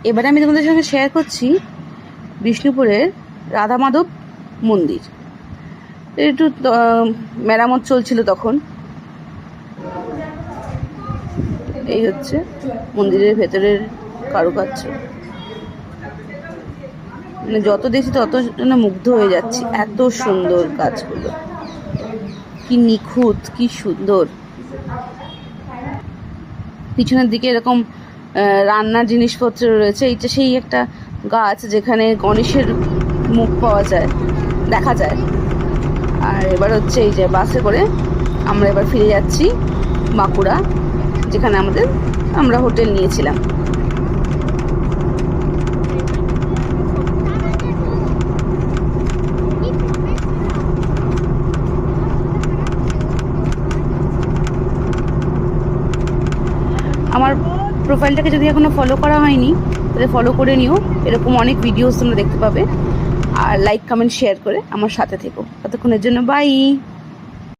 এবারে আমি তোমাদের সঙ্গে শেয়ার করছি বিষ্ণুপুরের রাধা মাধব মন্দির। একটু মেরামত চলছিল তখন। এই হচ্ছে মন্দিরের ভেতরের কারুকার্য, মানে যত দেখছি তত যেন মুগ্ধ হয়ে যাচ্ছি। এত সুন্দর কাজগুলো, কি নিখুঁত, কি সুন্দর। পিছনের দিকে এরকম রান্নার জিনিসপত্র রয়েছে। এইটা সেই একটা গাছ যেখানে গণেশের মুখ পাওয়া যায়, দেখা যায়। আর এবার হচ্ছে এই যে বাসে করে আমরা এবার ফিরে যাচ্ছি বাঁকুড়া, যেখানে আমরা হোটেল নিয়েছিলাম। আমার প্রোফাইলটাকে যদি এখনো ফলো করা হয়নি তাহলে ফলো করে নিও। এরকম অনেক ভিডিওস তোমরা দেখতে পাবে। আর লাইক কমেন্ট শেয়ার করে আমার সাথে থেকো। ততক্ষণের জন্য বাই।